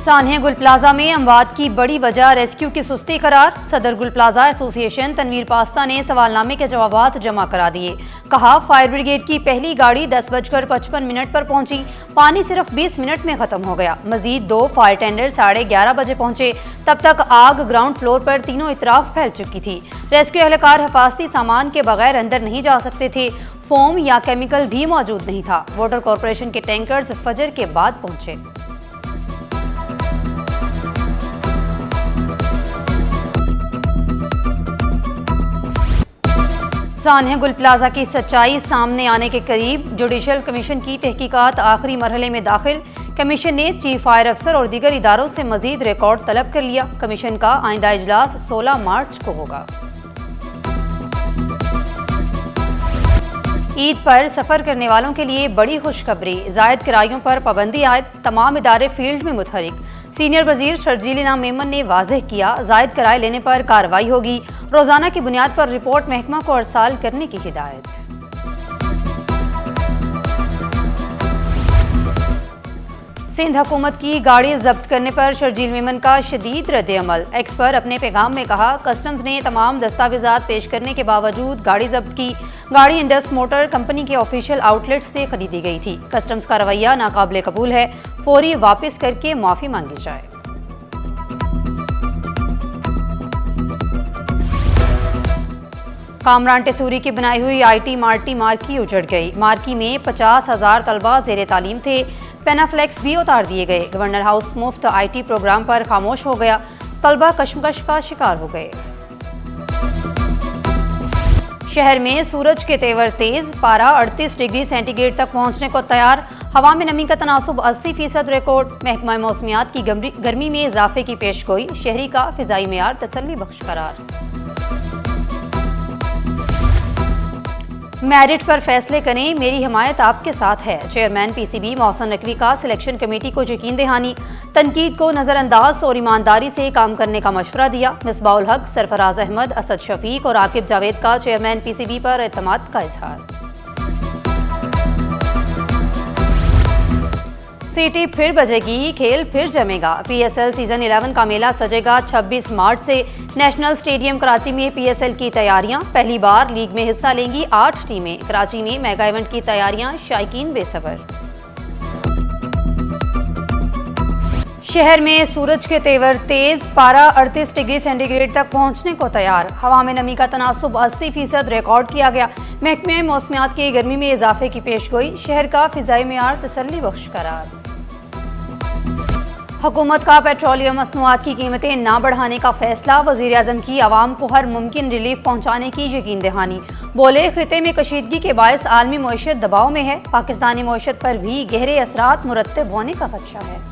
सानिया गुल प्लाजा में अमवात की बड़ी वजह रेस्क्यू की सुस्ती करार। सदर गुल प्लाजा एसोसिएशन तनवीर पास्ता ने सवालनामे के जवाबात जमा करा दिए। कहा, फायर ब्रिगेड की पहली गाड़ी 10:55 पर पहुंची, पानी सिर्फ 20 मिनट में खत्म हो गया। मजीद 2 फायर टेंडर 11:30 बजे पहुंचे, तब तक आग ग्राउंड फ्लोर पर तीनों इतराफ फैल चुकी थी। रेस्क्यू एहलकार हिफाजती सामान के बगैर अंदर नहीं जा सकते थे। फोम या केमिकल भी मौजूद नहीं था। वाटर कॉरपोरेशन के टैंकर्स फजर के बाद पहुंचे। सानिया गुल प्लाजा की सच्चाई सामने आने के करीब। जुडिशल कमीशन की तहकीकात आखिरी मरहले में दाखिल। कमीशन ने चीफ फायर अफसर और दीगर इदारों से मजीद रिकॉर्ड तलब कर लिया। कमीशन का आइंदा इजलास 16 मार्च को होगा। ईद पर सफर करने वालों के लिए बड़ी खुशखबरी। जायद किरायों पर पाबंदी आयद, तमाम इदारे फील्ड में मुतहरिक। सीनियर वजीर शर्जील इनाम मेमन ने वाज़ेह किया, जायद किराए लेने पर कार्रवाई होगी। रोजाना की बुनियाद पर रिपोर्ट महकमा को अरसाल करने की हिदायत। सिंध हुकूमत की गाड़ी जब्त करने पर शर्जील मेमन का शदीद रद्द-ए-अमल। एक्स पर अपने पैगाम में कहा, कस्टम्स ने तमाम दस्तावेजात पेश करने के बावजूद गाड़ी जब्त की। गाड़ी इंडस मोटर कंपनी के ऑफिशियल आउटलेट से खरीदी गई थी। कस्टम्स का रवैया नाकाबिले कबूल है, फौरी वापस करके माफी मांगी जाए। कामरान टेसूरी की बनाई हुई IT मार्टी मार्की उजड़ गई। मार्की में 50,000 तलबा जेर तालीम थे। पेनाफ्लेक्स भी उतार दिए गए। गवर्नर हाउस मुफ्त IT प्रोग्राम पर खामोश हो गया। तलबा कशमकश का शिकार हो गए। शहर में सूरज के तेवर तेज, पारा 38 डिग्री सेंटीग्रेड तक पहुंचने को तैयार। हवा में नमी का तनासुब 80% रिकॉर्ड। महकमा मौसमियात की गर्मी में इजाफे की पेशगोई। शहरी का फिजाई मेयार तसल्ली बख्श करार। मेरिट पर फैसले करें, मेरी हिमायत आपके साथ है। चेयरमैन PCB मोहसिन नकवी का सिलेक्शन कमेटी को यकीन दहानी। तनकीद को नजरअंदाज और ईमानदारी से काम करने का मशवरा दिया। मिसबाउल हक, सरफराज अहमद, असद शफीक और आकिब जावेद का चेयरमैन PCB पर एतमाद का इजहार। सीटी फिर बजेगी, खेल फिर जमेगा। PSL सीजन 11 का मेला सजेगा 26 मार्च से। नेशनल स्टेडियम कराची में PSL की तैयारियां। पहली बार लीग में हिस्सा लेंगी 8 टीमें। कराची में मेगा इवेंट की तैयारियां, शायकीन बेसब्र। शहर में सूरज के तेवर तेज, पारा 38 डिग्री सेंटीग्रेड तक पहुंचने को तैयार। हवा में नमी का तनासुब 80% रिकॉर्ड किया गया। महकमे मौसमियात की गर्मी में इजाफे की पेशगोई। शहर का फिजाई मेयार तसल्ली बख्श करार। हुकूमत का पेट्रोलियम मसनूआत की कीमतें ना बढ़ाने का फैसला। वज़ीर आज़म की आवाम को हर मुमकिन रिलीफ पहुंचाने की यकीन दहानी। बोले, खिते में कशीदगी के बायस आलमी मईशत दबाव में है। पाकिस्तानी मईशत पर भी गहरे असरात मुरत्तब होने का खदशा है।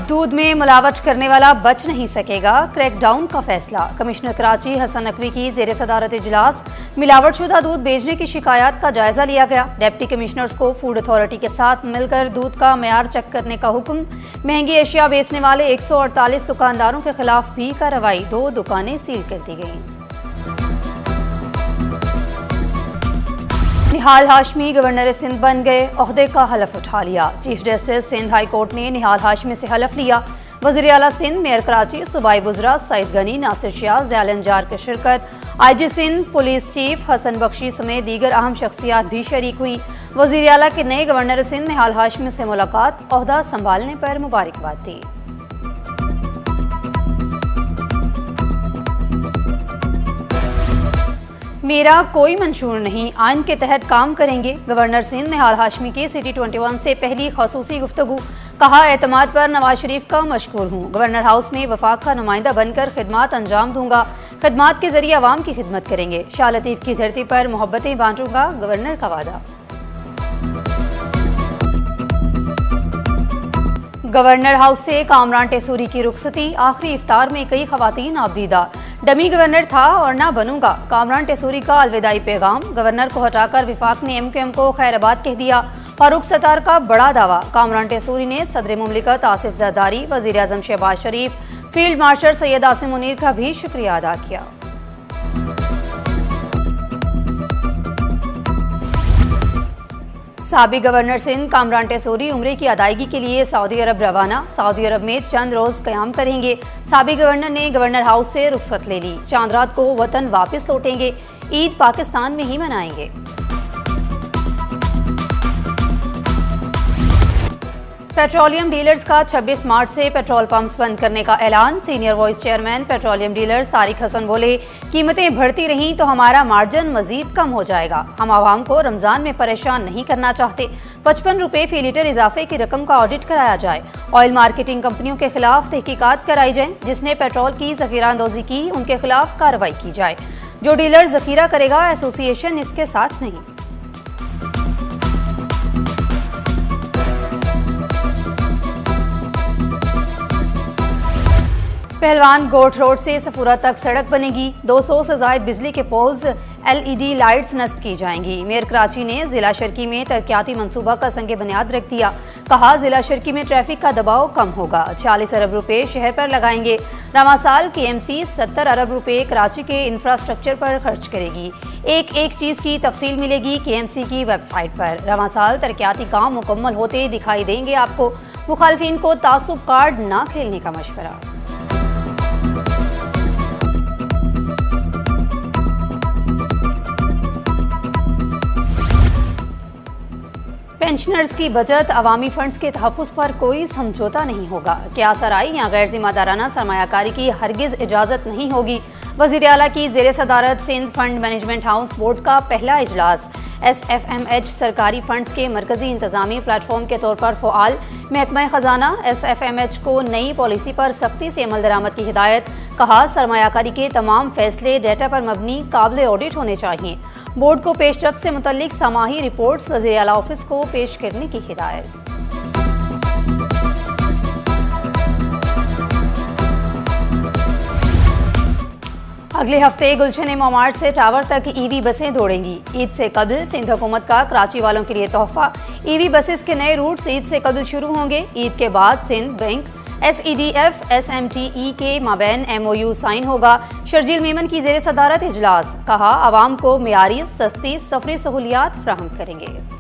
दूध में मिलावट करने वाला बच नहीं सकेगा, क्रैकडाउन का फैसला। कमिश्नर कराची हसन नकवी की जेर सदारत इजलास मिलावटशुदा दूध बेचने की शिकायत का जायजा लिया गया। डिप्टी कमिश्नर्स को फूड अथॉरिटी के साथ मिलकर दूध का मेयार चेक करने का हुक्म। महंगी एशिया बेचने वाले 148 दुकानदारों के खिलाफ भी कार्रवाई। 2 दुकानें सील कर दी गईं। निहाल हाशमी गवर्नर सिंध बन गए, ओहदे का हलफ उठा लिया। Chief justice Sindh high court ने निहाल हाशमी से हलफ लिया। वज़ीर आला सिंध, मेयर कराची, सूबाई वज़रा सईद गनी, नासिर शाह, ज़ियाल अंजार की शिरकत। IG Sindh, police chief Hasan Bakhshi समेत दीगर अहम शख्सियात भी शरीक हुई। वज़ीर आला के नए गवर्नर सिंध निहाल हाशमी से मुलाकात, ओहदा संभालने पर मुबारकबाद दी। मेरा कोई मंशूर नहीं, आइन के तहत काम करेंगे। गवर्नर सिंध निहाल हाशमी की सिटी 21 से पहली खसूसी गुफ्तगू। कहा, एतमाद पर नवाज शरीफ का मशकूर हूँ। गवर्नर हाउस में वफाक का नुमाइंदा बनकर खिदमात अंजाम दूंगा। खिदमात के जरिए अवाम की खिदमत करेंगे। शाह लतीफ की धरती पर मोहब्बतें बांटूंगा, गवर्नर का वादा। गवर्नर हाउस से कामरान टेसूरी की रुखसती। आखिरी इफ्तार में कई खवातीन आबदीदा। डमी गवर्नर था और ना बनूंगा, कामरान टेसूरी का अलविदाई पैगाम। गवर्नर को हटाकर विफाक ने MQM को खैराबाद कह दिया। फारूक सत्तार का बड़ा दावा। कामरान टेसूरी ने सदर मुमलिकत आसिफ जरदारी, वज़ीर आज़म शहबाज शरीफ, फील्ड मार्शल सैयद आसिम मुनीर का भी शुक्रिया अदा किया। साबिक गवर्नर सिंध कामरान टेसोरी उम्रे की अदायगी के लिए सऊदी अरब रवाना। सऊदी अरब में चंद रोज क़याम करेंगे। साबिक गवर्नर ने गवर्नर हाउस से रुख्सत ले ली। चांद रात को वतन वापस लौटेंगे। ईद पाकिस्तान में ही मनाएंगे। पेट्रोलियम डीलर्स का 26 मार्च से पेट्रोल पंप्स बंद करने का ऐलान। Senior vice chairman petroleum dealers Tariq Hasan बोले, कीमतें बढ़ती रहीं तो हमारा मार्जिन मजीद कम हो जाएगा। हम आवाम को रमजान में परेशान नहीं करना चाहते। 55 रुपये फी लीटर इजाफे की रकम का ऑडिट कराया जाए। ऑयल मार्केटिंग कंपनियों के खिलाफ तहकीकात कराई जाए। जिसने पेट्रोल की जखीरा अंदोजी की उनके खिलाफ कार्रवाई की जाए। जो डीलर जखीरा करेगा एसोसिएशन इसके साथ नहीं। पहलवान गोट रोड से सफूरा तक सड़क बनेगी। 200 से ज्यादा बिजली के पोल्स LED लाइट्स नस्ब की जाएंगी। मेयर कराची ने जिला शर्की में तरक्याती मंसूबा का संग बुनियाद रख दिया। कहा, जिला शर्की में ट्रैफिक का दबाव कम होगा। 46 अरब रुपए शहर पर लगाएंगे। रवा साल KMC 70 अरब रुपए कराची के इंफ्रास्ट्रक्चर पर खर्च करेगी। एक चीज की तफसील मिलेगी KMC की वेबसाइट पर। रवा साल तरक्याती काम मुकम्मल होते दिखाई देंगे आपको। मुखालफिन को तासुब कार्ड ना खेलने का मशवरा। पेंशनर्स की बचत अवामी फंड्स के तहफ़्फ़ुज़ पर कोई समझौता नहीं होगा। क्या सराई या गैर जिम्मेदाराना सरमायाकारी की हरगिज़ इजाज़त नहीं होगी। वज़ीर आला की ज़ेर सदारत Sindh fund management house board का पहला इजलास। SFMH सरकारी फंड्स के मरकजी इंतजामी प्लेटफॉर्म के तौर पर फ़आल। महकमा ख़जाना SFMH को नई पॉलिसी पर सख्ती से अमल दरामद की हिदायत। कहा, सरमायाकारी के तमाम फैसले डेटा पर मबनी काबिल ऑडिट होने चाहिए। बोर्ड को पेशरफ्त से मुतल्लिक समाही रिपोर्ट्स वज़ीर आला ऑफिस को पेश करने की हिदायत। अगले हफ्ते गुलशन मोमार्ट से टावर तक EV बसें दौड़ेंगी। ईद से कबल सिंध हुकूमत का कराची वालों के लिए तोहफा। EV बसेस के नए रूट्स ईद से कबल शुरू होंगे। ईद के बाद सिंध बैंक SEDF SMTE के माबैन MOU साइन होगा। शर्जील मेमन की ज़ेर सदारत इजलास। कहा, आवाम को मियारी सस्ती सफरी सहूलियात फ्राहम करेंगे।